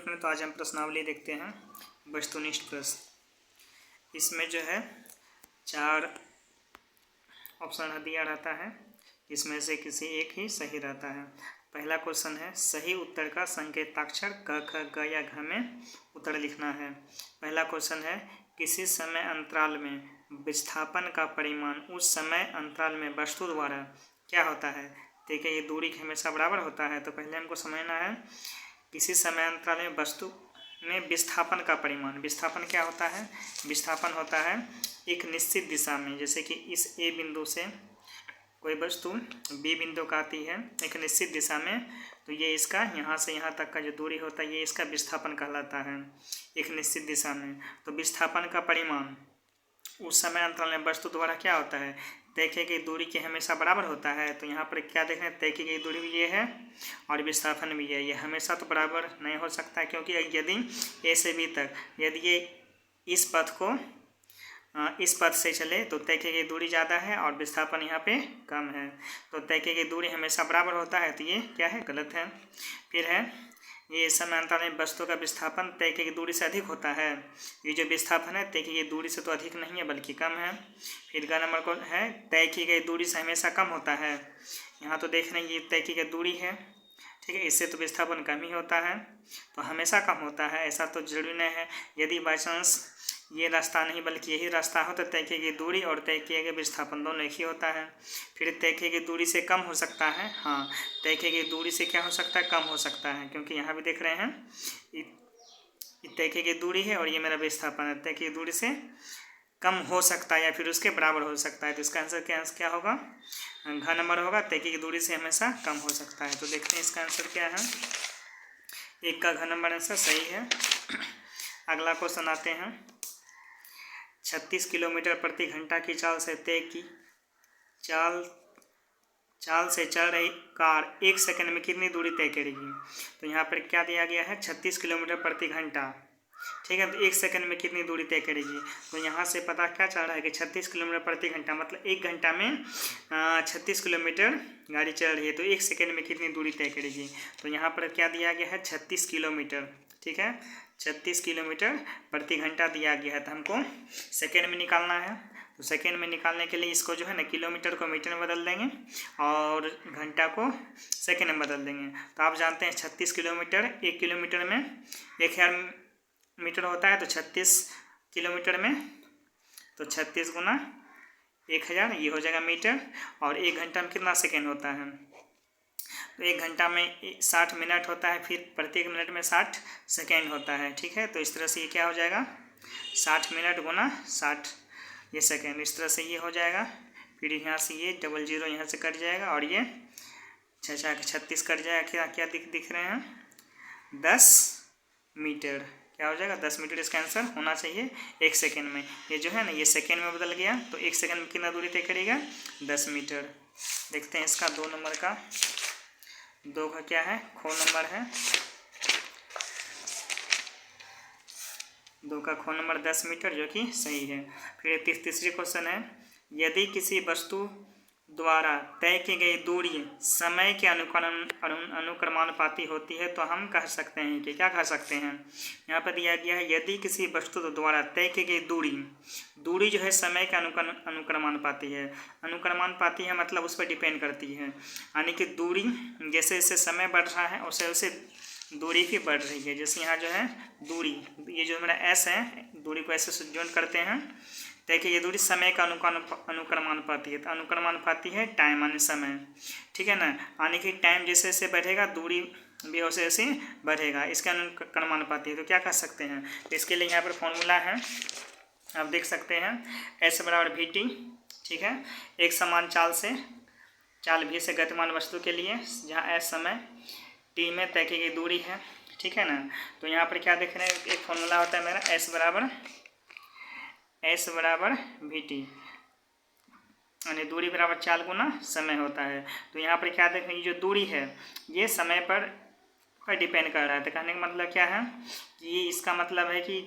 Friend, तो आज हम प्रश्नावली देखते हैं वस्तुनिष्ठ प्रश्न। इसमें जो है 4 ऑप्शन दिया रहता है, इसमें से किसी एक ही सही रहता है। पहला क्वेश्चन है, सही उत्तर का संकेताक्षर क, ख, ग या घ में उत्तर लिखना है। पहला क्वेश्चन है, किसी समय अंतराल में विस्थापन का परिमाण उस समय अंतराल में वस्तु द्वारा क्या होता है। देखिए, ये दूरी हमेशा बराबर होता है, तो पहले हमको समझना है किसी समय अंतराल में वस्तु में विस्थापन का परिमाण। विस्थापन क्या होता है? विस्थापन होता है एक निश्चित दिशा में, जैसे कि इस ए बिंदु से कोई वस्तु बी बिंदु का आती है एक निश्चित दिशा में, तो ये इसका यहाँ से यहाँ तक का जो दूरी होता है ये इसका विस्थापन कहलाता है एक निश्चित दिशा में। तो विस्थापन का परिमाण उस समय अंतराल में वस्तु द्वारा क्या होता है, तय की गई दूरी के हमेशा बराबर होता है। तो यहाँ पर क्या देख रहे हैं, तय की गई दूरी भी ये है और विस्थापन भी है। ये हमेशा तो बराबर नहीं हो सकता, क्योंकि यदि ए से बी तक यदि ये इस पथ से चले तो तय की गई दूरी ज़्यादा है और विस्थापन यहाँ पे कम है। तो तय की गई दूरी हमेशा बराबर होता है, तो ये क्या है, गलत है। फिर है, ये समय अंतराल में वस्तु का विस्थापन तय की गई दूरी से अधिक होता है। ये जो विस्थापन है तय की गई दूरी से तो अधिक नहीं है बल्कि कम है। फिर का नंबर को है, तय की गई दूरी से हमेशा कम होता है। यहाँ तो देख रहे हैं ये तय की गई दूरी है, ठीक है, इससे तो विस्थापन कम ही होता है, तो हमेशा कम होता है, ऐसा तो जरूरी नहीं है। यदि बाई चांस ये रास्ता नहीं बल्कि यही रास्ता हो तो तय की गई दूरी और तय किए गए विस्थापन दोनों एक ही होता है। फिर तय की गई दूरी से कम हो सकता है, हाँ, तय की गई दूरी से क्या हो सकता है, कम हो सकता है, क्योंकि यहाँ भी देख रहे हैं तय की गई दूरी है और ये मेरा विस्थापन है, तय की दूरी से कम हो सकता है या फिर उसके बराबर हो सकता है। तो इसका आंसर क्या होगा, घ नंबर होगा, तय की दूरी से हमेशा कम हो सकता है। तो देखते हैं इसका आंसर क्या है। 1 का घ नंबर आंसर सही है। अगला क्वेश्चन आते हैं, 36 किलोमीटर प्रति घंटा की चाल से चल रही कार 1 सेकंड में कितनी दूरी तय करेगी। तो यहाँ पर क्या दिया गया है, 36 किलोमीटर प्रति घंटा, ठीक है, तो 1 सेकंड में कितनी दूरी तय करेगी। तो यहाँ से पता क्या चल रहा है कि 36 किलोमीटर प्रति घंटा मतलब 1 घंटा में 36 किलोमीटर गाड़ी चल रही है, तो 1 सेकंड में कितनी दूरी तय करेगी। तो यहाँ पर क्या दिया गया है, 36 किलोमीटर, ठीक है, 36 किलोमीटर प्रति घंटा दिया गया है, तो हमको सेकेंड में निकालना है। तो सेकेंड में निकालने के लिए इसको जो है ना, किलोमीटर को मीटर में बदल देंगे और घंटा को सेकेंड में बदल देंगे। तो आप जानते हैं 36 किलोमीटर 1 किलोमीटर में 1000 मीटर होता है, तो 36 किलोमीटर में तो 36 गुना 1000 ये हो जाएगा मीटर, और 1 घंटा में कितना सेकेंड होता है, तो 1 घंटा में 60 मिनट होता है, फिर प्रत्येक मिनट में 60 सेकेंड होता है, ठीक है। तो इस तरह से ये क्या हो जाएगा, 60 मिनट गुना 60 ये सेकेंड, इस तरह से ये हो जाएगा। फिर यहाँ से ये 00 यहाँ से कट जाएगा और ये 36 कट जाएगा, क्या दिख रहे हैं, 10 मीटर, क्या हो जाएगा, 10 मीटर इसका आंसर होना चाहिए 1 सेकेंड में। ये जो है ना, ये सेकेंड में बदल गया, तो 1 सेकेंड में कितना दूरी तय करेगा, 10 मीटर। देखते हैं इसका 2 नंबर का, 2 का क्या है, खो नंबर है, 2 का खो नंबर 10 मीटर, जो कि सही है। फिर तीसरी क्वेश्चन है, यदि किसी वस्तु द्वारा तय की गई दूरी समय के अनुक्रमानुपाती होती है तो हम कह सकते हैं कि क्या कह सकते हैं। यहाँ पर दिया गया है, यदि किसी वस्तु द्वारा तय की गई दूरी जो है समय के अनुक्रमानुपाती है। अनुक्रमानुपाती है मतलब उस पर डिपेंड करती है, यानी कि दूरी जैसे जैसे समय बढ़ रहा है वैसे वैसे दूरी भी बढ़ रही है। जैसे यहाँ जो है दूरी, ये जो मेरा एस है, दूरी को ऐसे ज्वाइन करते हैं, देखिए ये दूरी समय का अनुक्रमानुपाती है। तो अनुक्रमानुपाती है टाइम यानी समय, ठीक है ना, यानी कि टाइम जैसे जैसे बढ़ेगा दूरी भी वैसे वैसे बढ़ेगा, इसका अनुक्रमानुपाती है। तो क्या कह सकते हैं, तो इसके लिए यहाँ पर फॉर्मूला है, आप देख सकते हैं, एस बराबर वी टी, ठीक है, एक समान चाल भी से गतिमान वस्तु के लिए जहाँ एस समय टी में तय की गई दूरी है, ठीक है ना। तो यहाँ पर क्या देख रहे हैं, एक फॉर्मूला होता है मेरा एस बराबर वी टी, यानी दूरी बराबर चाल गुना समय होता है। तो यहाँ पर क्या देख रहे हैं, ये जो दूरी है ये समय पर डिपेंड कर रहा है। तो कहने का मतलब क्या है कि इसका मतलब है कि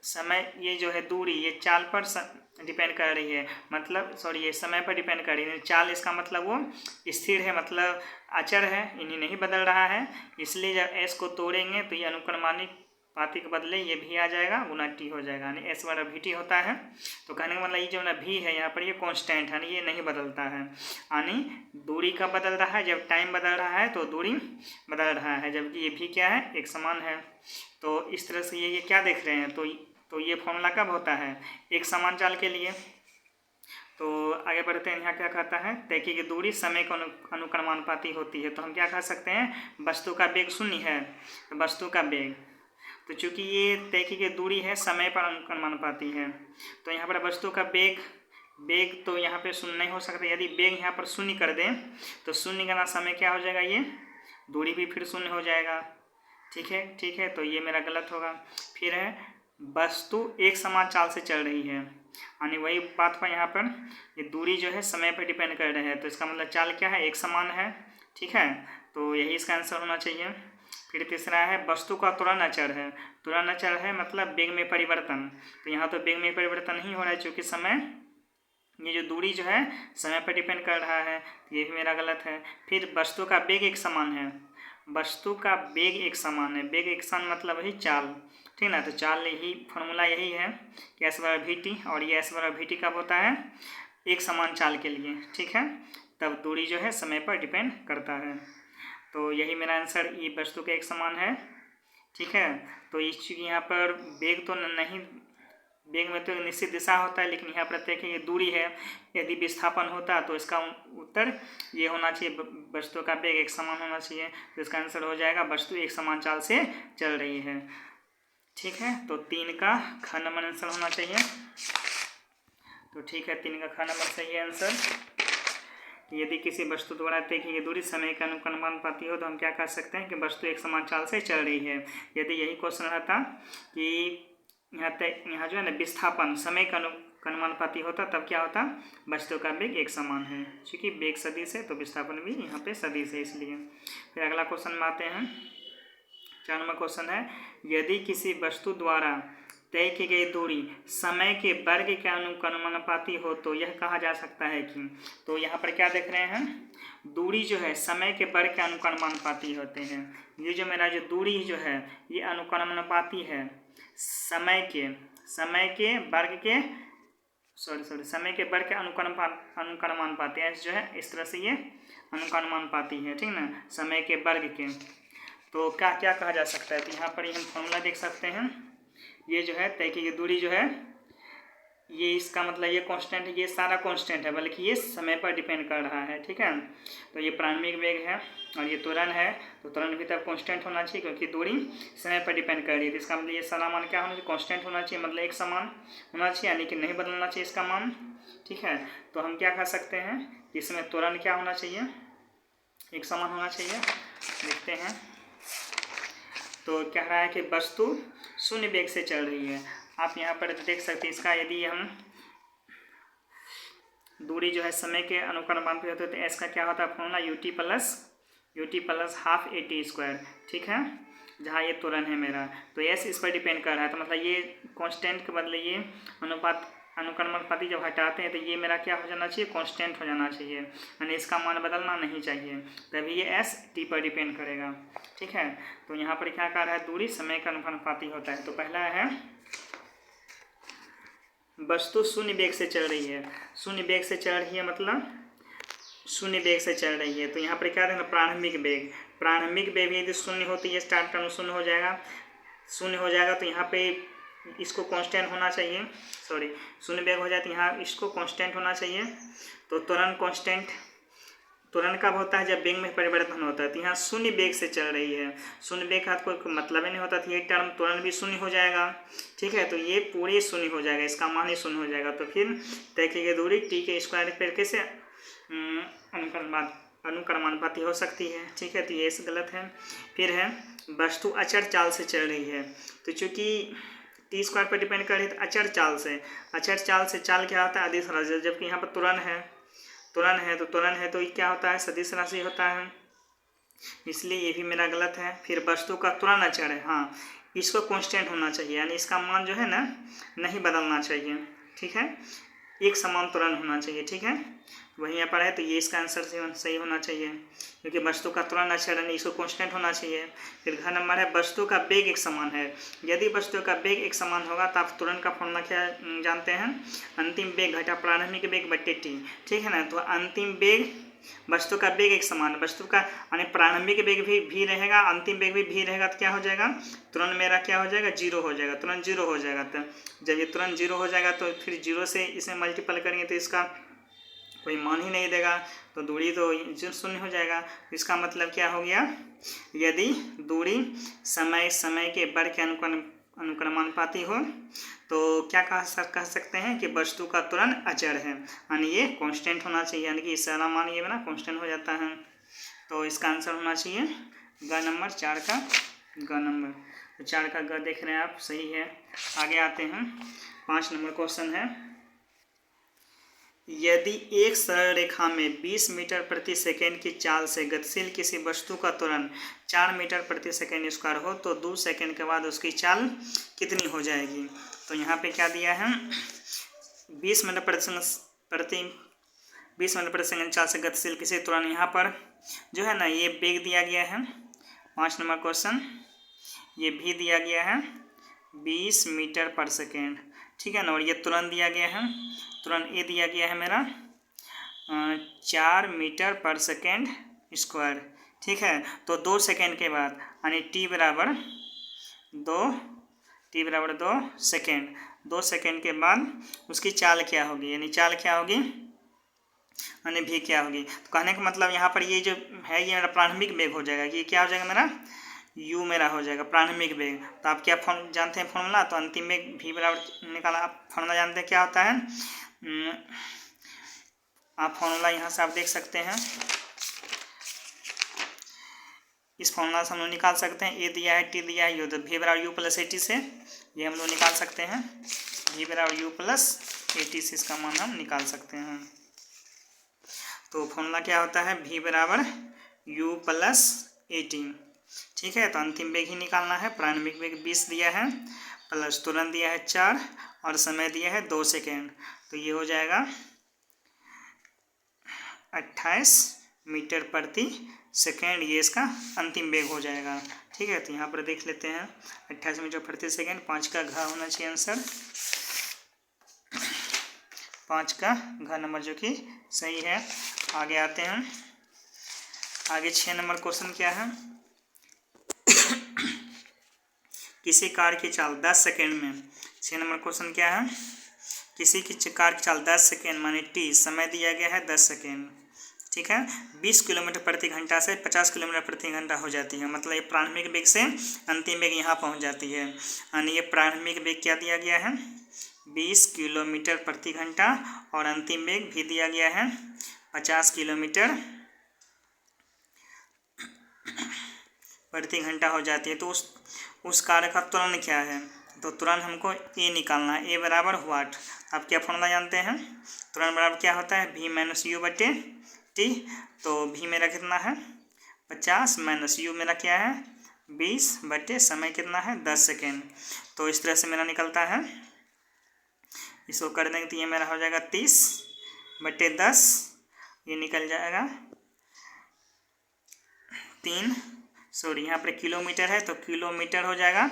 समय, ये जो है दूरी, ये चाल पर डिपेंड कर रही है, मतलब सॉरी ये समय पर डिपेंड कर रही है। चाल इसका मतलब वो स्थिर है, मतलब अचर है, इन्हीं नहीं बदल रहा है। इसलिए जब एस को तोड़ेंगे तो ये अनुक्रमानुपाती के बदले ये भी आ जाएगा, गुना टी हो जाएगा, यानी एस बराबर वी टी होता है। तो कहने का मतलब ये जो ना भी है यहाँ पर ये कांस्टेंट है, ये नहीं बदलता है, यानी दूरी का बदल रहा है। जब टाइम बदल रहा है तो दूरी बदल रहा है, जबकि ये भी क्या है, एक समान है। तो इस तरह से ये क्या देख रहे हैं, तो ये फॉर्मूला कब होता है, एक समान चाल के लिए। तो आगे बढ़ते हैं, यहाँ क्या कहता है, तैकी की दूरी समय को अनुक्रमानुपाती होती है। तो हम क्या कह सकते हैं, वस्तु का वेग शून्य है, तो वस्तु का वेग, तो चूंकि ये तैकी की दूरी है, समय पर अनुक्रमानुपाती है, तो यहाँ पर वस्तु का वेग तो यहाँ पे शून्य नहीं हो सकता। यदि वेग यहाँ पर शून्य कर दें तो शून्य का समय क्या हो जाएगा, ये दूरी भी फिर शून्य हो जाएगा। ठीक है, तो ये मेरा गलत होगा। फिर है वस्तु एक समान चाल से चल रही है, यानी वही बात पर यहाँ पर ये दूरी जो है समय पर डिपेंड कर रहे हैं, तो इसका मतलब चाल क्या है, एक समान है। ठीक है, तो यही इसका आंसर होना चाहिए। फिर तीसरा है वस्तु का त्वरण अचर है। त्वरण अचर है मतलब वेग में परिवर्तन, तो यहाँ तो वेग में परिवर्तन नहीं हो रहा है, चूँकि समय, ये जो दूरी जो है समय पर डिपेंड कर रहा है, तो ये भी मेरा गलत है। फिर वस्तु का वेग एक समान है, वस्तु का वेग एक समान है, वेग एक समान मतलब वही चाल, ठीक ना। तो चाल यही फॉर्मूला यही है कि एस बराबर वी टी, और ये एस बराबर वी टी कब होता है, एक समान चाल के लिए। ठीक है, तब दूरी जो है समय पर डिपेंड करता है। तो यही मेरा आंसर, ये वस्तु के एक समान है। ठीक है, तो इस चूँकि यहाँ पर वेग तो नहीं, वेग में तो एक निश्चित दिशा होता है, लेकिन यहाँ पर देखिए ये दूरी है, यदि विस्थापन होता तो इसका उत्तर ये होना चाहिए, वस्तु का वेग एक समान होना चाहिए। तो इसका आंसर हो जाएगा वस्तु एक समान चाल से चल रही है। ठीक है, तो 3 का ख नंबर आंसर होना चाहिए। तो ठीक है, 3 का ख नंबर सही है आंसर। यदि किसी वस्तु द्वारा तय की गई दूरी समय के अनुक्रमानुपाती हो तो हम क्या कह सकते हैं कि वस्तु एक समान चाल से चल रही है। यदि यही क्वेश्चन रहता कि यहाँ जो है ना विस्थापन समय का अनुक्रमानुपाती होता, तब क्या होता, वस्तु का वेग एक समान है, क्योंकि वेग सदिश है तो विस्थापन भी यहाँ पे सदिश है, इसलिए। फिर अगला क्वेश्चन में आते हैं, 4 नंबर क्वेश्चन है, यदि किसी वस्तु द्वारा तय की गई दूरी समय के वर्ग के अनुक्रमानुपाती हो तो यह कहा जा सकता है कि, तो यहाँ पर क्या देख रहे हैं, दूरी जो है समय के वर्ग के अनुक्रमानुपाती होते हैं। ये जो मेरा जो दूरी जो है ये अनुक्रमानुपाती है समय के वर्ग के समय के वर्ग के अनुक्रमानुपाती है, जो है इस तरह से ये अनुक्रमानुपाती है, ठीक ना, समय के वर्ग के। तो क्या क्या कहा जा सकता है, तो यहाँ पर हम फॉर्मूला देख सकते हैं। ये जो है तय की दूरी जो है ये, इसका मतलब ये कांस्टेंट है, ये सारा कांस्टेंट है, बल्कि ये समय पर डिपेंड कर रहा है। ठीक है, तो ये प्रारंभिक वेग है और ये त्वरण है, तो त्वरण भी तब कांस्टेंट होना चाहिए क्योंकि दूरी समय पर डिपेंड कर रही है। तो इसका मतलब ये सारा मान क्या होना चाहिए, कांस्टेंट होना चाहिए, मतलब एक समान होना चाहिए, यानी कि नहीं बदलना चाहिए इसका मान। ठीक है, तो हम क्या कह सकते हैं, इसमें त्वरण क्या होना चाहिए, एक समान होना चाहिए। देखते हैं, तो कह रहा है कि वस्तु शून्य वेग से चल रही है। आप यहाँ पर देख सकते हैं, इसका यदि हम दूरी जो है समय के अनुक्रमानुपाती होते हैं तो एस का क्या होता है formula, UT plus half A T square. ठीक है, जहाँ ये त्वरण है मेरा, तो एस इस पर डिपेंड कर रहा है, तो मतलब ये कांस्टेंट के बदले ये अनुक्रमानुपाती जब हटाते हैं तो ये मेरा क्या हो जाना चाहिए, कांस्टेंट हो जाना चाहिए, यानी इसका मान बदलना नहीं चाहिए, तभी ये एस टी पर डिपेंड करेगा। ठीक है, तो यहाँ पर क्या कह रहा है, दूरी समय का अनुक्रमानुपाती होता है। तो पहला है वस्तु शून्य वेग से चल रही है, शून्य वेग से चल रही है मतलब शून्य वेग से चल रही है, तो यहाँ पर क्या देना, प्रारंभिक वेग यदि शून्य होती है, स्टार्ट टर्म शून्य हो जाएगा, तो यहाँ पे इसको कांस्टेंट होना चाहिए, शून्य वेग हो जाए तो यहाँ इसको कांस्टेंट होना चाहिए। तो त्वरण कब होता है, जब वेग में परिवर्तन होता है, तो यहाँ शून्य वेग से चल रही है, शून्य वेग का कोई मतलब ही नहीं होता, तो ये टर्म त्वरण भी शून्य हो जाएगा। ठीक है, तो ये पूरी शून्य हो जाएगा, इसका मान ही शून्य हो जाएगा। तो फिर तय की गई दूरी टी के स्क्वायर पर कैसे अनुक्रमानुपाती हो सकती है। ठीक है, तो ये गलत है। फिर है वस्तु अचर चाल से चल रही है, तो चूँकि टी स्क्वायर पर डिपेंड कर रही है, तो अचर चाल से चाल क्या होता है, अदिश राशि, जबकि यहाँ पर त्वरण है तो क्या होता है, सदिश राशि होता है। इसलिए ये भी मेरा गलत है। फिर वस्तु का त्वरण अचर है, हाँ इसको कांस्टेंट होना चाहिए, यानी इसका मान जो है ना नहीं बदलना चाहिए, ठीक है, एक समान त्वरण होना चाहिए, ठीक है। वहीं यहाँ पर है तो ये इसका आंसर सही होना चाहिए, क्योंकि वस्तु का त्वरण अचर है, इसको कांस्टेंट होना चाहिए। फिर घ नंबर है वस्तु का वेग एक समान है। यदि वस्तु का वेग एक समान होगा तो आप त्वरण का फॉर्मूला क्या जानते हैं, अंतिम वेग घटा प्रारंभिक वेग बट्टे टी, ठीक है ना। तो अंतिम वेग, वस्तु का वेग एक समान, वस्तु का यानी प्रारंभिक वेग भी रहेगा, अंतिम वेग भी रहेगा, तो क्या हो जाएगा, तुरंत मेरा क्या हो जाएगा, जीरो हो जाएगा, तुरंत जीरो हो जाएगा। तो जब ये तुरंत जीरो हो जाएगा तो फिर जीरो से इसे मल्टीपल करेंगे तो इसका कोई मान ही नहीं देगा, तो दूरी तो शून्य हो जाएगा। इसका मतलब क्या हो गया, यदि दूरी समय के वर्ग के अनुक्रमानुपाती हो तो क्या कह सकते हैं कि वस्तु का त्वरण अचर है, यानी ये कांस्टेंट होना चाहिए, यानी कि सारा मान ये बना कांस्टेंट हो जाता है। तो इसका आंसर होना चाहिए ग नंबर 4 का ग नंबर, तो 4 का ग देख रहे हैं आप, सही है। आगे आते हैं, 5 नंबर क्वेश्चन है, यदि एक सरल रेखा में 20 मीटर प्रति सेकेंड की चाल से गतिशील किसी वस्तु का त्वरण 4 मीटर प्रति सेकेंड स्क्वायर हो तो 2 सेकेंड के बाद उसकी चाल कितनी हो जाएगी। तो यहाँ पे क्या दिया है, 20 मीटर प्रति सेकेंड चाल से गतिशील किसी त्वरण, यहाँ पर जो है ना ये वेग दिया गया है, 5 नंबर क्वेश्चन, ये भी दिया गया है 20 मीटर पर सेकेंड, ठीक है ना, और ये तुरंत दिया गया है, तुरंत ये दिया गया है मेरा 4 मीटर पर सेकेंड स्क्वायर, ठीक है। तो 2 सेकेंड के बाद यानी टी बराबर 2 सेकेंड, 2 सेकेंड के बाद उसकी चाल क्या होगी, यानी चाल क्या होगी यानी भी क्या होगी। तो कहने का मतलब यहाँ पर ये जो है ये मेरा प्रारंभिक वेग हो जाएगा, ये क्या हो जाएगा मेरा u मेरा हो जाएगा प्रारंभिक वेग। तो आप क्या जानते हैं फॉर्मूला, तो अंतिम वेग v बराबर निकाला, आप फॉर्मूला जानते हैं क्या होता है, आप फॉर्मूला यहाँ से आप देख सकते हैं, इस फॉर्मूला से हम लोग निकाल सकते हैं, ए दिया है टी दिया है, तो v बराबर u प्लस ए टी से ये हम लोग निकाल सकते हैं, v बराबर u प्लस ए टी से इसका मान हम निकाल सकते हैं। तो फॉर्मूला क्या होता है, v बराबर u प्लस ए टी, ठीक है। तो अंतिम वेग ही निकालना है, प्रारंभिक वेग 20 दिया है, प्लस तुरंत दिया है 4 और समय दिया है 2 सेकेंड, तो ये हो जाएगा 28 मीटर प्रति सेकेंड, ये इसका अंतिम वेग हो जाएगा, ठीक है। तो यहाँ पर देख लेते हैं 28 मीटर प्रति सेकेंड, 5 का घ होना चाहिए आंसर, 5 का घ नंबर जो कि सही है। आगे आते हैं, आगे 6 नंबर क्वेश्चन क्या है, किसी कार की चाल 10 सेकेंड में, 6 नंबर क्वेश्चन क्या है, किसी की कार की चाल 10 सेकेंड माने टी, समय दिया गया है 10 सेकेंड, ठीक है, 20 किलोमीटर प्रति घंटा से 50 किलोमीटर प्रति घंटा हो जाती है, मतलब ये प्रारंभिक वेग से अंतिम वेग यहाँ पहुँच जाती है, यानी ये प्रारंभिक वेग क्या दिया गया है 20 किलोमीटर प्रति घंटा और अंतिम वेग भी दिया गया है 50 किलोमीटर प्रति घंटा हो जाती है। तो उस कार्य का त्वरण क्या है, तो त्वरण हमको ए निकालना है, ए बराबर व्हाट, आप क्या फॉर्मूला जानते हैं, त्वरण बराबर क्या होता है v माइनस यू बटे टी, तो v मेरा कितना है 50 माइनस यू मेरा क्या है 20 बटे समय कितना है 10 सेकेंड, तो इस तरह से मेरा निकलता है, इसको कर देंगे तो ये मेरा हो जाएगा 30 बटे 10, ये निकल जाएगा 3 सॉरी यहाँ पर किलोमीटर है तो किलोमीटर हो जाएगा,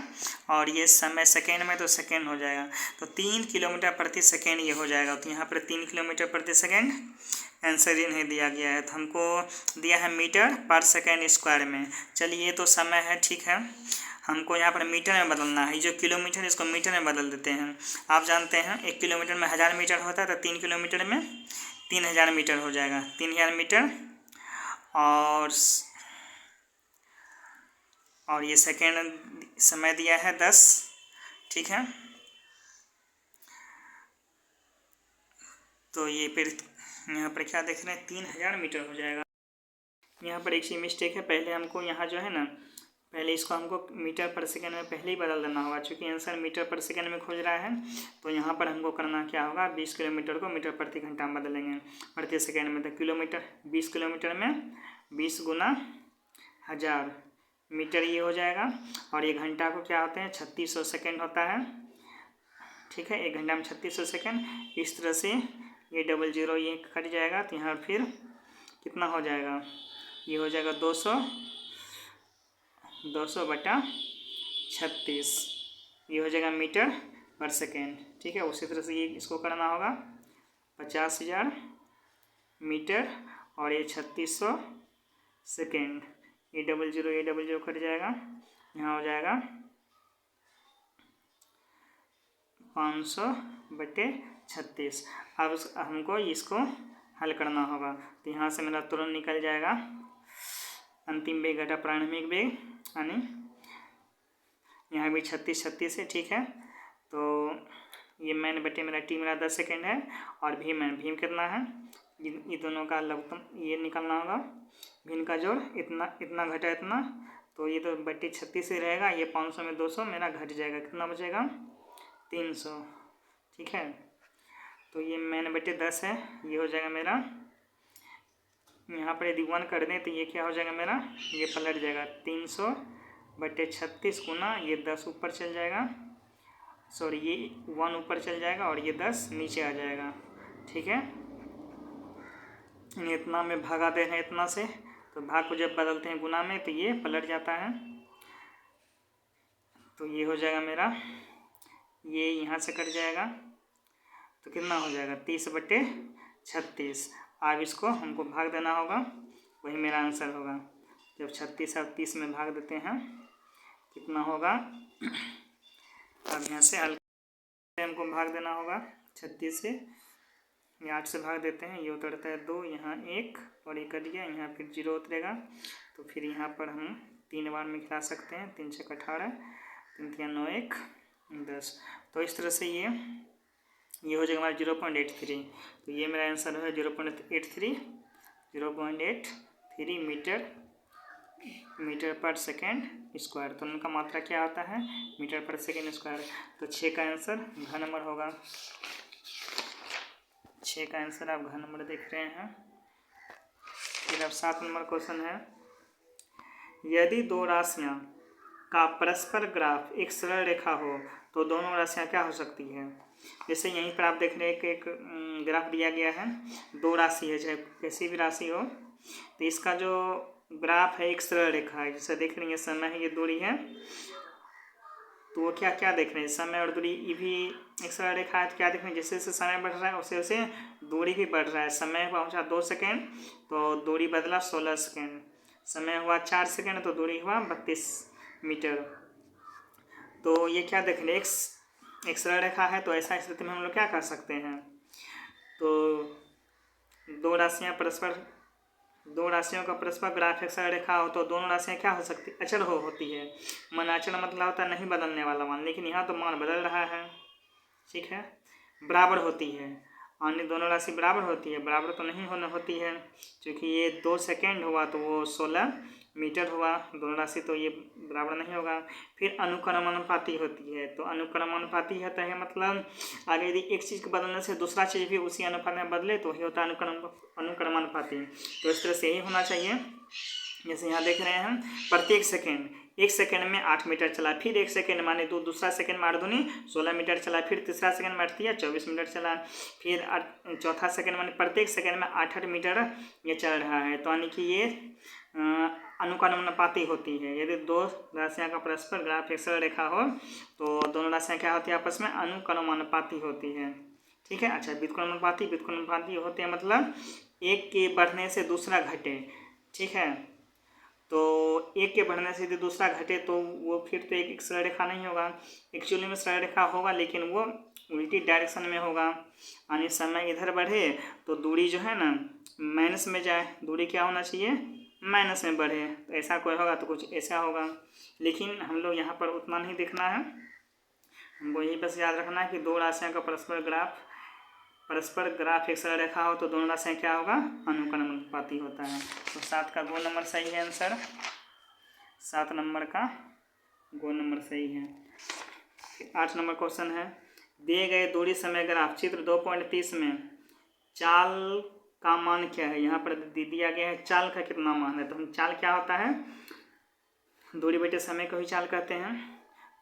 और ये समय सेकेंड में तो सेकेंड हो जाएगा, तो 3 किलोमीटर प्रति सेकेंड ये हो जाएगा। तो यहाँ पर 3 किलोमीटर प्रति सेकेंड आंसर ही नहीं दिया गया है, तो हमको दिया है मीटर पर सेकेंड स्क्वायर में। चलिए ये तो समय है, ठीक है, हमको यहाँ पर मीटर में बदलना है, ये जो किलोमीटर है इसको मीटर में बदल देते हैं। आप जानते हैं 1 किलोमीटर में 1000 मीटर होता है, तो 3 किलोमीटर में 3000 मीटर हो जाएगा, 3000 मीटर, और ये सेकेंड समय दिया है 10, ठीक है। तो ये फिर यहाँ पर क्या देख रहे हैं 3000 मीटर हो जाएगा। यहाँ पर एक सी मिस्टेक है, पहले हमको यहाँ जो है ना पहले इसको हमको मीटर पर सेकेंड में पहले ही बदल देना होगा, क्योंकि आंसर मीटर पर सेकेंड में खोज रहा है। तो यहाँ पर हमको करना क्या होगा 20 किलोमीटर को मीटर प्रति घंटा में बदलेंगे प्रति सेकेंड में, तो किलोमीटर 20 किलोमीटर में 20 गुना 1000 मीटर ये हो जाएगा। और 1 घंटा को क्या होते हैं 3600 सेकेंड होता है। ठीक है, 1 घंटा में 3600 सेकेंड। इस तरह से ये 00 ये कट जाएगा तो यहाँ फिर कितना हो जाएगा, ये हो जाएगा 200 बटा 36, ये हो जाएगा मीटर पर सेकेंड। ठीक है, उसी तरह से ये इसको करना होगा 50,000 मीटर और ये 3600 सेकेंड। ये 00 कट जाएगा, यहाँ हो जाएगा 500 बटे 36। अब हमको इसको हल करना होगा तो यहाँ से मेरा तुरंत निकल जाएगा अंतिम वेग घटा प्रारंभिक वेग, यानी यहाँ भी 36 है। ठीक है, तो ये मैन बटे मेरा टी मेरा 10 सेकेंड है और भीम कितना है, ये दोनों का लघुत्तम ये निकालना होगा। भीम का जोड़ इतना घटा इतना, तो ये तो बटे 36 ही रहेगा। ये 500 में 200 मेरा घट जाएगा, कितना बचेगा 300। ठीक है, तो ये मैन बटे 10 है, ये हो जाएगा मेरा, यहाँ पर यदि 1 कर दें तो ये क्या हो जाएगा मेरा, ये पलट जाएगा 300 बटे 36 गुना ये 10 ऊपर चल जाएगा, सॉरी ये 1 ऊपर चल जाएगा और ये 10 नीचे आ जाएगा। ठीक है, इतना में भागा दे हैं इतना से, तो भाग को जब बदलते हैं गुना में तो ये पलट जाता है। तो ये हो जाएगा मेरा, ये यहाँ से कट जाएगा तो कितना हो जाएगा 30 बटे 36। अब इसको हमको भाग देना होगा, वही मेरा आंसर होगा। जब 36 और 30 में भाग देते हैं कितना होगा, अब यहाँ से हल्का हमको भाग देना होगा 36 से, ये 8 से भाग देते हैं, ये उतरता है 2, यहाँ 1 और 1 कट गया, यहाँ फिर 0 उतरेगा। तो फिर यहाँ पर हम 3 बार में खिला सकते हैं, 3 छक 18, 3 तिया 9 1 10। तो इस तरह से ये हो जाएगा हमारा 0.83। तो ये मेरा आंसर है 0.83 मीटर पर सेकेंड स्क्वायर। तो उनका मात्रा क्या होता है, मीटर पर सेकेंड स्क्वायर। तो 6 का आंसर घ नंबर होगा। 6 का आंसर आप घ नंबर देख रहे हैं। फिर अब 7 नंबर क्वेश्चन है, यदि दो राशियाँ का परस्पर ग्राफ एक सरल रेखा हो तो दोनों राशियाँ क्या हो सकती है। जैसे यहीं पर आप देख रहे हैं कि एक ग्राफ दिया गया है, दो राशि है, चाहे कैसी भी राशि हो, तो इसका जो ग्राफ है एक सरल रेखा है। जैसे देख रही है समय है, ये दूरी है, तो वो क्या देख रहे हैं, समय और दूरी, ये भी एक सरल रेखा है। तो क्या देख रहे हैं, जैसे जैसे समय बढ़ रहा है वैसे वैसे दूरी भी बढ़ रहा है। समय पहुंचा 2 सेकेंड तो दूरी बदला 16 सेकेंड, समय हुआ 4 सेकेंड तो दूरी हुआ 32 मीटर। तो ये क्या देख रहे हैं, एक सरल रेखा है। तो ऐसा स्थिति में हम लोग क्या कर सकते हैं, तो दो राशियों का परस्पर ग्राफ एक सरल रेखा हो तो दोनों राशियाँ क्या हो सकती, अचल होती है। मान अचल मतलब होता है नहीं बदलने वाला मान, लेकिन यहाँ तो मान बदल रहा है। ठीक है, बराबर होती है, अन्य दोनों राशि बराबर होती है, बराबर तो नहीं होती है, क्योंकि ये 2 सेकेंड हुआ तो वो 16 मीटर हुआ, दोनों राशि तो ये बराबर नहीं होगा। फिर अनुक्रमानुपाती होती है। तो अनुक्रमानुपाती होता है मतलब आगे यदि एक चीज़ को बदलने से दूसरा चीज़ भी उसी अनुपात में बदले तो ही होता है अनुक्रमानुपाती। तो इस तरह से ही होना चाहिए। जैसे यहाँ देख रहे हैं, प्रत्येक सेकेंड 1 सेकेंड में 8 मीटर चला, फिर 1 सेकेंड माने दूसरा सेकेंड में 8 दूनी 16 मीटर चला, फिर तीसरा सेकेंड में 8 24 मीटर चला, फिर चौथा सेकेंड माने प्रत्येक सेकेंड में 8 मीटर ये चल रहा है। तो यानी कि ये अनुक्रमानुपाती होती है। यदि दो राशियाँ का परस्पर ग्राफ एक सरल रेखा हो तो दोनों राशियाँ क्या होती है, आपस में अनुक्रमानुपाती होती है। ठीक है, अच्छा व्युत्क्रमानुपाती होते हैं मतलब एक के बढ़ने से दूसरा घटे। ठीक है, तो एक के बढ़ने से यदि दूसरा घटे तो वो फिर तो एक सरल रेखा नहीं होगा, एक्चुअली में सरल रेखा होगा लेकिन वो उल्टी डायरेक्शन में होगा। यानी समय इधर बढ़े तो दूरी जो है ना माइनस में जाए, दूरी क्या होना चाहिए, माइनस में बढ़े। तो ऐसा कोई होगा तो कुछ ऐसा होगा, लेकिन हम लोग यहाँ पर उतना नहीं देखना है, हमको यही बस याद रखना है कि दो राशियों का परस्पर ग्राफ एक सरल रेखा हो तो दोनों राशियाँ क्या होगा, अनुक्रमानुपाती होता है। तो 7 का गो नंबर सही है आंसर, 7 नंबर का गो नंबर सही है। 8 नंबर क्वेश्चन है, दिए गए दूरी समय ग्राफ चित्र 2.30 में चाल का मान क्या है। यहाँ पर दिया गया है चाल का कितना मान है। तो हम चाल क्या होता है, दूरी बटे समय को ही चाल कहते हैं।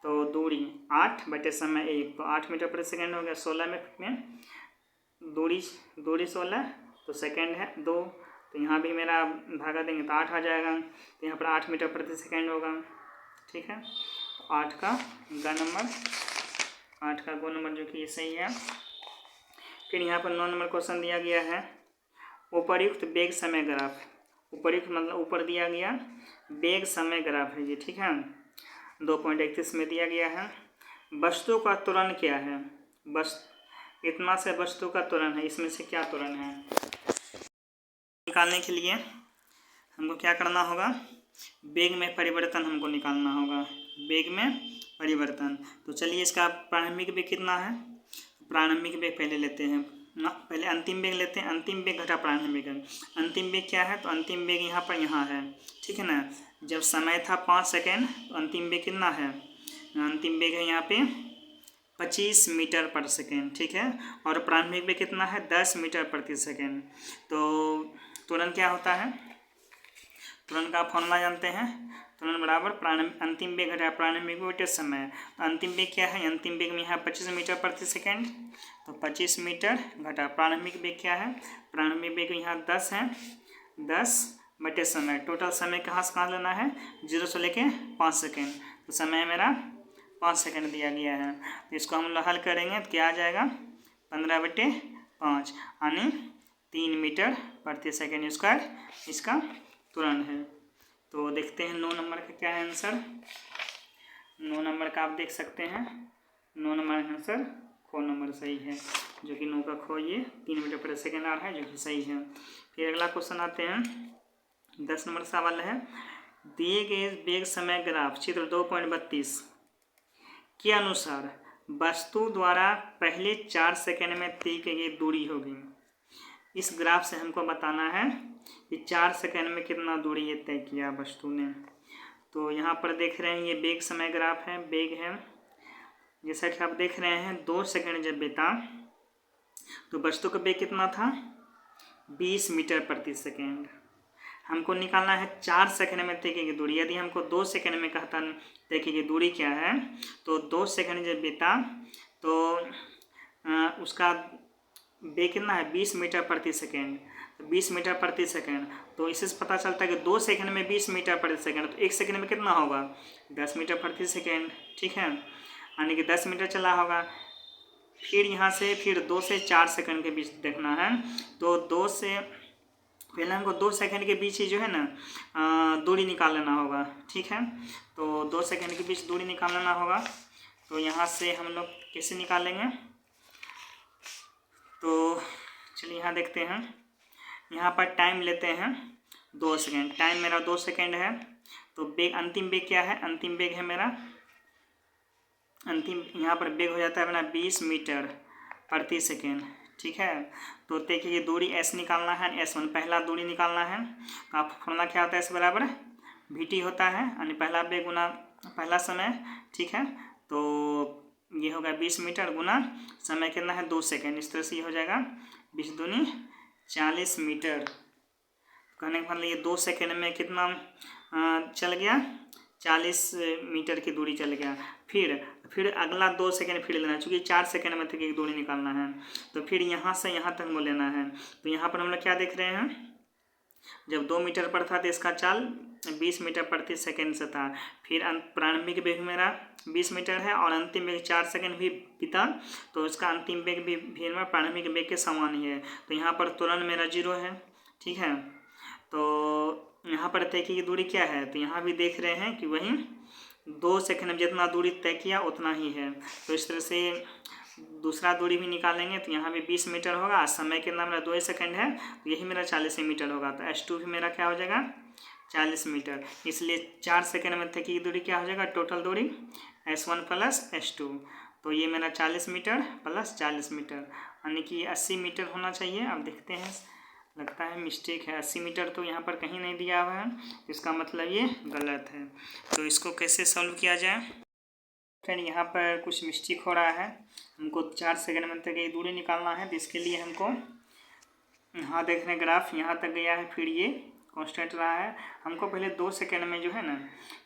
तो दूरी 8 बटे समय 1, तो 8 मीटर प्रति सेकेंड हो गया। 16 मिनट में दूरी 16, तो सेकेंड है 2, तो यहाँ भी मेरा भागा देंगे तो 8 आ जाएगा। तो यहाँ पर 8 मीटर प्रति सेकेंड होगा। ठीक है, तो 8 का ग नंबर, 8 का गो नंबर जो कि ये सही है। फिर यहाँ पर 9 नंबर क्वेश्चन दिया गया है, उपर्युक्त वेग समय ग्राफ। उपर्युक्त मतलब ऊपर दिया गया, वेग समय ग्राफ है ये। ठीक है, 2.31 में दिया गया है। वस्तु का त्वरण क्या है? बस इतना से वस्तु का त्वरण है, इसमें से क्या त्वरण है निकालने के लिए हमको क्या करना होगा? वेग में परिवर्तन हमको निकालना होगा, वेग में परिवर्तन। तो चलिए इसका प्रारंभिक वेग कितना है? प्रारंभिक वेग पहले लेते हैं ना, पहले अंतिम वेग लेते हैं। अंतिम वेग घटा प्रारंभिक वेग। अंतिम वेग क्या है? तो अंतिम वेग यहाँ पर यहाँ है। ठीक है ना, जब समय था 5 सेकेंड, तो अंतिम वेग कितना है? अंतिम वेग है यहाँ पे 25 मीटर पर सेकेंड। ठीक है, और प्रारंभिक वेग कितना है? 10 मीटर प्रति सेकेंड। तो त्वरण क्या होता है? त्वरण का फॉर्मूला जानते हैं, त्वरण बराबर अंतिम वेग घटा प्रारंभिक वेग बटे समय। तो अंतिम वेग क्या है? अंतिम वेग में यहाँ 25 मीटर प्रति सेकेंड, तो 25 मीटर घटा प्रारंभिक वेग क्या है? प्रारंभिक वेग यहाँ 10 है, 10 बटे समय। टोटल समय कहाँ से कहाँ लेना है? 0 से लेके 5 सेकेंड। तो समय मेरा 5 सेकेंड दिया गया है। तो इसको हम लोग हल करेंगे तो क्या आ जाएगा? 15/5 यानी 3 मीटर प्रति सेकेंड स्क्वायर इसका त्वरण है। तो देखते हैं 9 नंबर का क्या है आंसर। 9 नंबर का आप देख सकते हैं, 9 नंबर का आंसर खो नंबर सही है, जो कि 9 का खो ये 3 मीटर प्रति सेकेंड आ रहा है, जो कि सही है। फिर अगला क्वेश्चन आते हैं, 10 नंबर सवाल है, दिए गए वेग समय ग्राफ चित्र 2.32 के अनुसार वस्तु द्वारा पहले 4 सेकेंड में तय की गई दूरी होगी। इस ग्राफ से हमको बताना है कि 4 सेकेंड में कितना दूरी ये तय किया वस्तु ने। तो यहाँ पर देख रहे हैं ये वेग समय ग्राफ है, वेग है, जैसा कि आप देख रहे हैं 2 सेकेंड जब बीता तो वस्तु का वेग कितना था? 20 मीटर प्रति सेकेंड। हमको निकालना है 4 सेकेंड में तय की गई दूरी। यदि हमको 2 सेकेंड में कहता तय की गई दूरी क्या है, तो 2 सेकेंड जब बीता तो उसका वेग कितना है? 20 मीटर प्रति सेकेंड। तो 20 मीटर प्रति सेकेंड, तो इससे पता चलता है कि 2 सेकेंड में 20 मीटर प्रति सेकेंड, तो 1 सेकेंड में कितना होगा? 10 मीटर प्रति सेकेंड। ठीक है, यानी कि 10 मीटर चला होगा। फिर यहाँ से फिर 2 से 4 सेकेंड के बीच देखना है, तो 2 से पहले हमको 2 सेकेंड के बीच ही जो है ना दूरी निकाल लेना होगा। ठीक है, तो 2 सेकेंड के बीच दूरी निकाल लेना होगा। तो यहाँ से हम लोग कैसे निकालेंगे? तो चलिए यहाँ देखते हैं, यहाँ पर टाइम लेते हैं 2 सेकेंड। टाइम मेरा 2 सेकेंड है, तो वेग अंतिम वेग क्या है? अंतिम वेग है मेरा, अंतिम यहाँ पर वेग हो जाता है अपना 20 मीटर प्रति सेकेंड। ठीक है, तो देखिए दूरी s निकालना है, s1 पहला दूरी निकालना है। तो आप फॉर्मूला क्या होता है? s बराबर vt होता है, यानी पहला वेग गुना पहला समय। ठीक है, तो ये होगा 20 मीटर गुना समय कितना है? 2 सेकेंड। इस तरह से ये हो जाएगा 20 दूनी 40 मीटर। कहने का मतलब ये 2 सेकेंड में कितना चल गया? 40 मीटर की दूरी चल गया। फिर अगला 2 सेकेंड फिर लेना है, चूँकि 4 सेकेंड में तक एक दूरी निकालना है, तो फिर यहाँ से यहाँ तक वो लेना है। तो यहाँ पर हम लोग क्या देख रहे हैं? जब 2 मीटर पर था तो इसका चाल 20 मीटर प्रति सेकेंड से था। फिर प्रारंभिक वेग मेरा 20 मीटर है और अंतिम वेग 4 सेकेंड भी बीता, तो इसका अंतिम वेग भी मेरा प्रारंभिक वेग के समान ही है। तो यहाँ पर त्वरण मेरा 0 है। ठीक है, तो यहाँ पर तय की दूरी क्या है? तो यहाँ भी देख रहे हैं कि वही 2 सेकेंड में जितना दूरी तय किया उतना ही है। तो इस तरह से दूसरा दूरी भी निकालेंगे, तो यहाँ भी 20 मीटर होगा। समय कितना मेरा 2 सेकेंड है, तो यही मेरा 40 मीटर होगा। तो s2 भी मेरा क्या हो जाएगा? 40 मीटर। इसलिए 4 सेकेंड में तय की दूरी क्या हो जाएगा? टोटल दूरी s1 प्लस s2। तो ये मेरा 40 मीटर प्लस 40 मीटर, यानी कि 80 मीटर होना चाहिए। अब देखते हैं, लगता है मिस्टेक है, 80 मीटर तो यहाँ पर कहीं नहीं दिया हुआ है, इसका मतलब ये गलत है। तो इसको कैसे सॉल्व किया जाए? फ्रेंड यहाँ पर कुछ मिस्टेक हो रहा है, हमको 4 सेकेंड में तक ये दूरी निकालना है। तो इसके लिए हमको यहाँ देख रहे हैं ग्राफ यहाँ तक गया है, फिर ये कांस्टेंट रहा है। हमको पहले 2 सेकेंड में जो है ना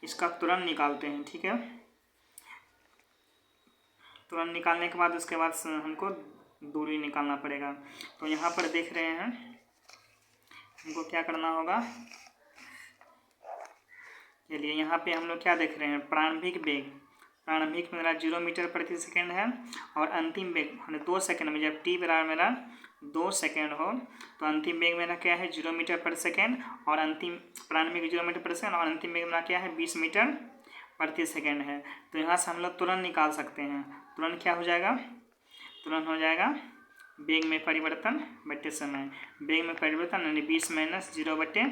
इसका तुरंत निकालते हैं, ठीक है। तुरंत निकालने के बाद उसके बाद हमको दूरी निकालना पड़ेगा। तो यहाँ पर देख रहे हैं हमको क्या करना होगा। चलिए यहाँ पे हम लोग क्या देख रहे हैं, प्रारंभिक वेग। प्रारंभिक मेरा 0 मीटर प्रति सेकेंड है और अंतिम वेग 2 सेकेंड में, जब टी बराबर मेरा 2 सेकेंड हो तो अंतिम वेग मेरा क्या है 0 मीटर पर सेकेंड, और अंतिम प्रारंभिक 0 मीटर पर सेकेंड और अंतिम वेग मेरा क्या है 20 मीटर प्रति सेकेंड है। तो यहाँ से हम लोग तुरंत निकाल सकते हैं। तुरंत क्या हो जाएगा, तुरंत हो जाएगा वेग में परिवर्तन बटे समय। वेग में परिवर्तन यानी 20 माइनस 0 बटे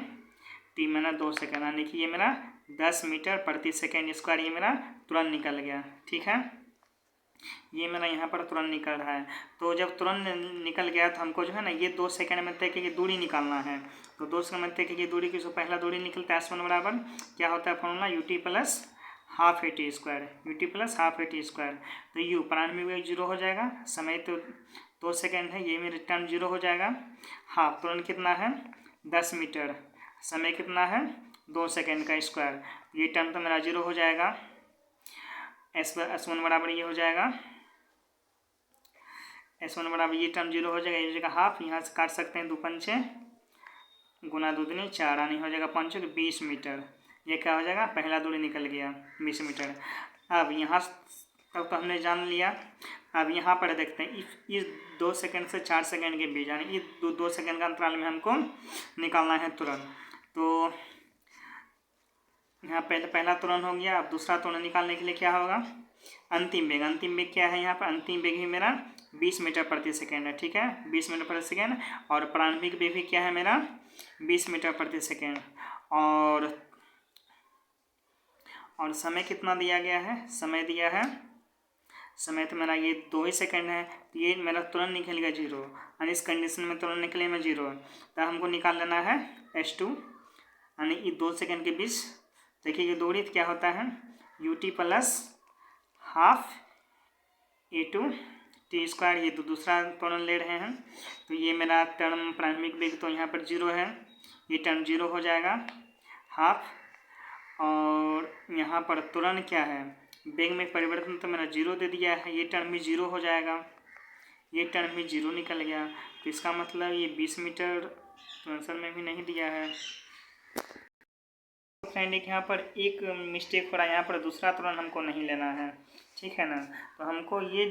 टी मैंने 2 सेकेंड, यानी कि ये मेरा 10 मीटर प्रति सेकेंड स्क्वायर ये मेरा तुरंत निकल गया, ठीक है। ये मेरा यहाँ पर तुरंत निकल रहा है। तो जब तुरंत निकल गया तो हमको जो है ना ये 2 सेकेंड में तय की दूरी निकालना है। तो 2 सेकेंड में तय की दूरी की, पहला दूरी निकलता है S1 बराबर क्या होता है formula, UT plus half A T square, UT plus half A T square. तो यू प्रारंभिक वेग 0 हो जाएगा, समय तो 2 सेकेंड है, ये मेरे टर्म 0 हो जाएगा। हाफ तुरंत कितना है 10 मीटर, समय कितना है 2 सेकेंड का स्क्वायर, ये टर्म तो मेरा 0 हो जाएगा। S1 बराबर ये हो जाएगा, S1 बराबर ये टर्म 0 हो जाएगा, ये जगह हाफ, यहाँ से काट सकते हैं 2 पंचे गुना 2 दूनी 4, यानी हो जाएगा 5 20 मीटर। ये क्या हो जाएगा, पहला दूरी निकल गया 20 मीटर। अब यहाँ तब तो हमने जान लिया। अब यहाँ पर देखते हैं इस 2 सेकेंड से 4 सेकेंड के बीच, यानी इस 2 सेकेंड का अंतराल में हमको निकालना है तुरंत। तो यहाँ पहला तुरंत हो गया। अब दूसरा तुरंत निकालने के लिए क्या होगा, अंतिम वेग। अंतिम वेग क्या है यहाँ पर, अंतिम वेग भी मेरा 20 मीटर प्रति सेकेंड है, ठीक है, 20 मीटर प्रति सेकेंड। और प्रारंभिक वेग भी क्या है मेरा 20 मीटर प्रति सेकेंड। और समय कितना दिया गया है, समय दिया है, समय तो मेरा ये 2 ही सेकेंड है, तो ये मेरा तुरंत निकलेगा 0, यानी इस कंडीशन में तुरंत निकले में 0। तो हमको निकाल लेना है S2, यानी ये 2 सेकेंड के बीच देखिए ये दूरी क्या होता है UT plus half A2 T square. ये तो दूसरा तुरंत ले रहे हैं, तो ये मेरा टर्म प्रारंभिक वेग तो यहाँ पर 0 है, ये टर्म 0 हो जाएगा हाफ। और यहाँ पर तुरंत क्या है, वेग में परिवर्तन तो मेरा 0 दे दिया है, ये टर्म भी 0 हो जाएगा, ये टर्म भी 0 निकल गया। तो इसका मतलब ये 20 मीटर तो आंसर में भी नहीं दिया है। फ्रेंड यहाँ पर एक मिस्टेक हो रहा है, यहाँ पर दूसरा तुरंत हमको नहीं लेना है, ठीक है ना। तो हमको ये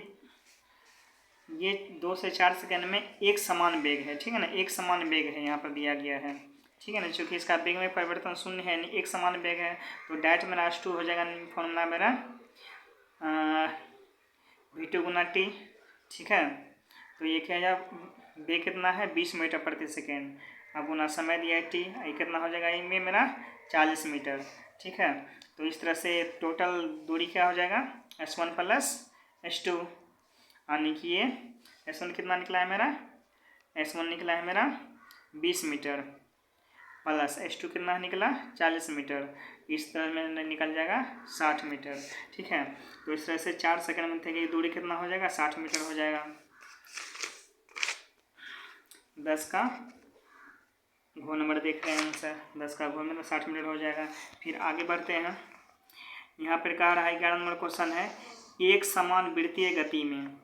2 से 4 सेकेंड में एक समान वेग है, ठीक है ना, एक समान वेग है यहाँ पर दिया गया है, ठीक है ना। चूँकि इसका वेग में परिवर्तन शून्य है, यानी एक समान वेग है, तो डायरेक्ट मेरा S2 हो जाएगा, फॉर्मूला मेरा V2 गुना टी, ठीक है। तो ये क्या है, वेग कितना है 20 मीटर प्रति सेकेंड, अब गुना समय दिया है टी, ये कितना हो जाएगा इनमें मेरा 40 मीटर, ठीक है। तो इस तरह से टोटल दूरी क्या हो जाएगा S1 प्लस S2, यानी कि ये S1 कितना निकला है मेरा, S1 निकला है मेरा 20 मीटर प्लस S2 कितना निकला 40 मीटर, इस तरह में निकल जाएगा 60 मीटर, ठीक है। तो इस तरह से 4 सेकंड में थे दूरी कितना हो जाएगा 60 मीटर हो जाएगा। 10 का घो नंबर देख रहे हैं आंसर, 10 का घो में 60 मीटर हो जाएगा। फिर आगे बढ़ते हैं, यहाँ पर कह रहा है 11 नंबर क्वेश्चन है, एक समान वृत्तीय गति में,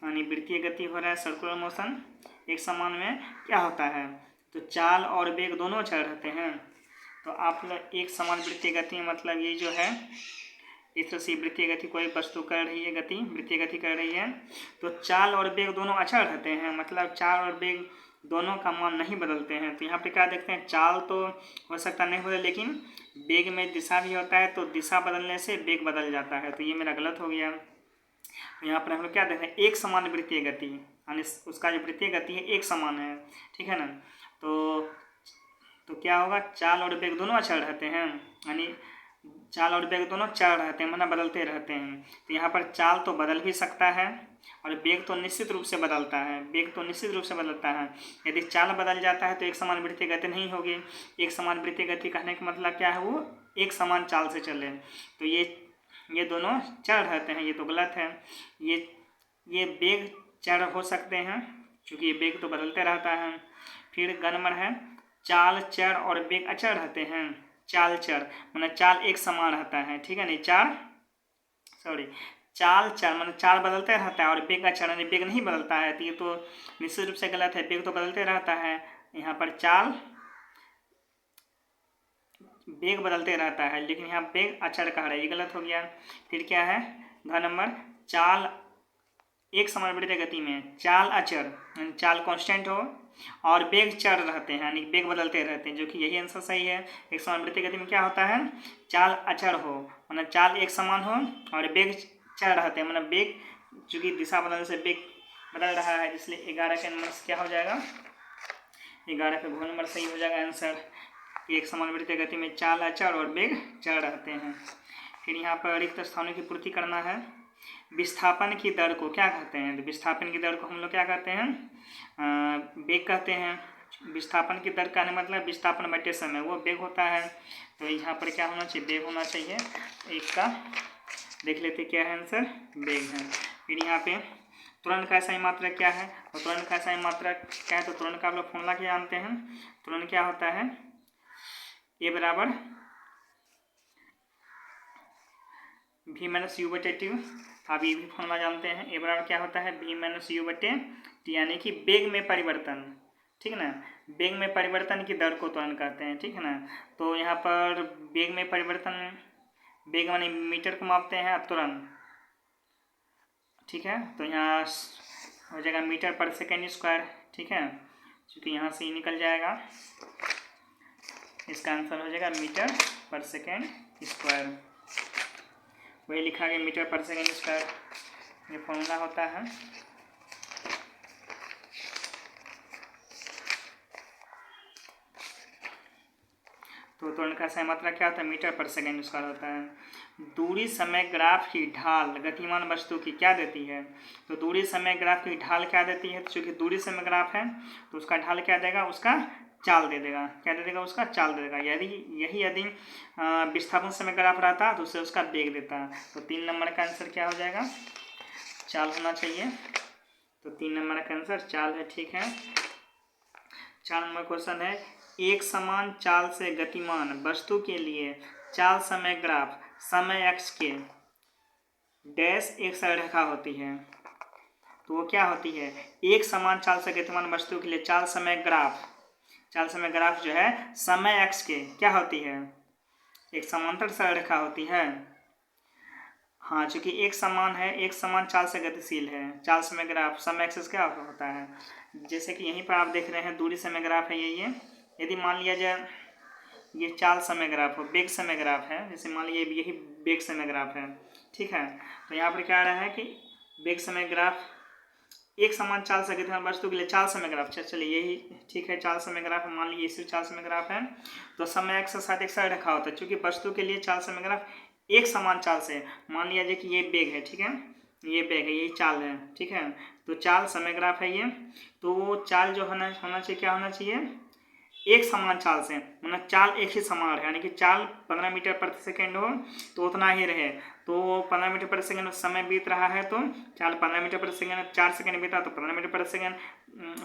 यानी वृत्तीय गति हो रहा है सर्कुलर मोशन, एक समान में क्या होता है, तो चाल और वेग दोनों चल रहते हैं। तो आप लोग एक समान वृत्तीय गति मतलब ये जो है इस तरह से वृत्तीय गति कोई वस्तु कर रही है, गति वृत्तीय गति कर रही है, तो चाल और वेग दोनों अचल रहते हैं, मतलब चाल और वेग दोनों का मान नहीं बदलते हैं। तो यहाँ पे क्या देखते हैं, चाल तो हो सकता नहीं बदले, लेकिन वेग में दिशा भी होता है, तो दिशा बदलने से वेग बदल जाता है, तो ये मेरा गलत हो गया। तो यहाँ पर हम लोग क्या देखते हैं, एक समान वृत्तीय गति, यानी उसका जो वृत्तीय गति है एक समान है, ठीक है ना। तो क्या होगा, चाल और वेग दोनों अचल रहते हैं, यानी चाल और वेग दोनों चल रहते हैं, मतलब बदलते रहते हैं। तो यहाँ पर चाल तो बदल भी सकता है और वेग तो निश्चित रूप से बदलता है, वेग तो निश्चित रूप से बदलता है। यदि चाल बदल जाता है तो एक समान वृत्तीय गति नहीं होगी। एक समान वृत्तीय गति कहने का मतलब क्या है, वो एक समान चाल से चले। तो ये दोनों चल रहते हैं, ये तो गलत है। ये वेग चल हो सकते हैं, क्योंकि ये वेग तो बदलते रहता है। फिर ग नंबर है चाल चर और वेग अचर रहते हैं। चाल चर मतलब चाल एक समान रहता है, ठीक है नहीं, चाल चर मतलब चाल बदलते रहता है और वेग अचर यानी वेग नहीं बदलता है, तो ये तो निश्चित रूप से गलत है, वेग तो बदलते रहता है। यहाँ पर चाल वेग बदलते रहता है, लेकिन यहाँ वेग अचर कह रहा है, ये गलत हो गया। फिर क्या है, घ नंबर, चाल एक समान बढ़ती गति में, चाल अचर यानी चाल कांस्टेंट हो और वेग चर रहते हैं यानी वेग बदलते रहते हैं, जो कि यही आंसर सही है। एक समान बढ़ती गति में क्या होता है, चाल अचर हो मतलब चाल एक समान हो और वेग चर रहते हैं, मतलब वेग चूँकि दिशा बदलने से वेग बदल रहा है, इसलिए 11 के नंबर क्या हो जाएगा, 11 पे घ नंबर सही हो जाएगा आंसर। एक समान बढ़ती गति में चाल अचर और वेग चर रहते हैं। फिर यहाँ पर रिक्त स्थानों की पूर्ति करना है। विस्थापन की दर को क्या कहते हैं, तो विस्थापन की दर को हम लोग क्या कहते हैं, वेग कहते हैं। विस्थापन की दर का मतलब विस्थापन बटे समय, वो वेग होता है। तो यहाँ पर क्या होना चाहिए, वेग होना चाहिए। एक का देख लेते क्या है आंसर, वेग है। फिर यहाँ पे त्वरण का सही मात्रा क्या है, और त्वरण का सही मात्रा क्या है, तो त्वरण का आप लोग फॉर्मूला क्या जानते हैं, त्वरण क्या होता है, ए बराबर v माइनस यू बटे टी। आप ये भी फॉर्मूला जानते हैं, ए बराबर क्या होता है, v माइनस यू बटे टी, यानी कि वेग में परिवर्तन, ठीक है ना, वेग में परिवर्तन की दर को त्वरण कहते हैं, ठीक है ना। तो यहाँ पर वेग में परिवर्तन, वेग माने मीटर को मापते हैं, त्वरण, ठीक है, तो यहाँ हो जाएगा मीटर पर सेकेंड स्क्वायर, ठीक है, क्योंकि यहाँ से ही निकल जाएगा, इसका आंसर हो जाएगा मीटर पर सेकेंड स्क्वायर। वही लिखा गया मीटर पर सेकेंड स्क्वायर, ये फॉर्मूला होता है। तो त्वरण का सही मात्रा क्या होता है, मीटर पर सेकेंड स्क्वायर होता है। दूरी समय ग्राफ की ढाल गतिमान वस्तु की क्या देती है, तो दूरी समय ग्राफ की ढाल क्या देती है, तो चूँकि दूरी समय ग्राफ है तो उसका ढाल क्या देगा, उसका चाल दे देगा, क्या दे देगा, उसका चाल दे देगा। यदि विस्थापन समय ग्राफ रहता तो उससे उसका वेग देता। तो 3 नंबर का आंसर क्या हो जाएगा, चाल होना चाहिए। तो 3 नंबर का आंसर चाल है, ठीक है। 4 नंबर क्वेश्चन है, एक समान चाल से गतिमान वस्तु के लिए चाल समय ग्राफ समय एक्स के डैश एक सरलरेखा होती है। तो वो क्या होती है, एक समान चाल से गतिमान वस्तु के लिए चाल समय ग्राफ जो है समय एक्स के क्या होती है, एक समांतर सरलरेखा होती है। हाँ, चूंकि एक समान है, एक समान चाल से गतिशील है, चाल समय ग्राफ समय एक्सिस क्या होता है, जैसे कि यहीं पर आप देख रहे हैं दूरी समय ग्राफ है ये यदि मान लिया जाए ये चाल समय ग्राफ हो, वेग समय ग्राफ है, जैसे मान लीजिए यही वेग समय ग्राफ है, ठीक है। तो यहाँ पर क्या आ रहा है कि वेग समय ग्राफ एक समान चाल से गतिमान वस्तु के लिए चाल समय ग्राफ, चलिए यही ठीक है, चाल समय ग्राफ मान लीजिए इसी चाल समय ग्राफ है, तो समय एक्स के साथ एक साइड रखा होता है, चूँकि वस्तु के लिए चाल समय ग्राफ एक समान चाल से, मान लिया जाए कि ये वेग है, ठीक है, ये वेग है, यही चाल है, ठीक है, तो चाल समय ग्राफ है ये, तो वो चाल जो होना चाहिए क्या होना चाहिए, एक समान चाल से, मतलब चाल एक ही समान है, यानी कि चाल 15 मीटर प्रति सेकेंड हो तो उतना ही रहे, तो 15 मीटर प्रति सेकेंड समय बीत रहा है तो चाल 15 मीटर प्रति सेकेंड, 4 सेकेंड बीता तो 15 मीटर प्रति सेकेंड,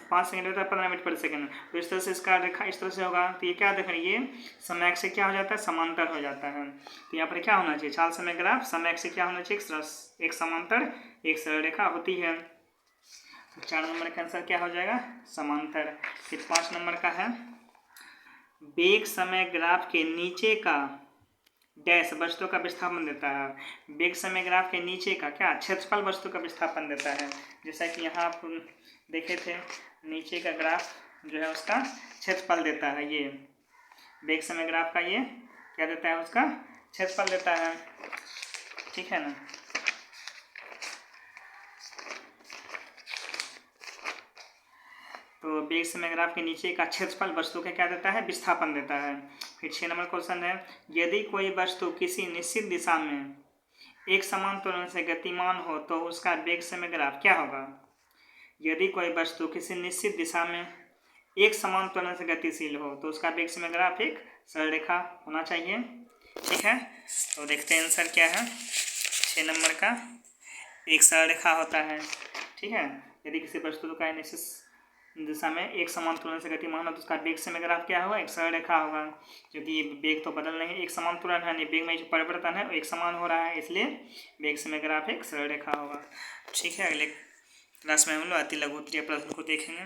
5 सेकेंड बीता 15 मीटर प्रति सेकेंड, तो इस तरह से इसका रेखा इस तरह से होगा। तो ये क्या देख रहे हैं, ये समय से क्या हो जाता है, समांतर हो जाता है। तो यहाँ पर क्या होना चाहिए, चाल समय ग्राफ समय से क्या होना चाहिए, एक समांतर एक सरल रेखा होती है। तो 4 नंबर का आंसर क्या हो जाएगा, समांतर। फिर 5 नंबर का है, वेग समय ग्राफ के नीचे का डैश वस्तु का विस्थापन देता है। वेग समय ग्राफ के नीचे का क्या क्षेत्रफल वस्तु का विस्थापन देता है, जैसा कि यहाँ आप देखे थे नीचे का ग्राफ जो है उसका क्षेत्रफल देता है, ये वेग समय ग्राफ का ये क्या देता है, उसका क्षेत्रफल देता है, ठीक है ना। तो वेग समय ग्राफ के नीचे का क्षेत्रफल वस्तु का क्या देता है, विस्थापन देता है। फिर 6 नंबर क्वेश्चन है, यदि कोई वस्तु किसी निश्चित दिशा में एक समान त्वरण से गतिमान हो तो उसका वेग समय ग्राफ क्या होगा। यदि कोई वस्तु किसी निश्चित दिशा में एक समान त्वरण से गतिशील हो तो उसका वेग समय ग्राफ एक सरल रेखा होना चाहिए, ठीक है। तो देखते हैं आंसर क्या है, 6 नंबर का एक सरल रेखा होता है, ठीक है। यदि किसी वस्तु का दिशा में एक समान त्वरण से गतिमान हो तो उसका वेग समय ग्राफ क्या होगा, एक सरल रेखा होगा, क्योंकि ये वेग तो बदल नहीं, एक समान त्वरण है, वेग में जो परिवर्तन है वो एक समान हो रहा है, इसलिए वेग समय ग्राफ एक सरल रेखा होगा। ठीक है, अगले क्लास में हम लोग अति लघु उत्तरीय प्रश्न को देखेंगे।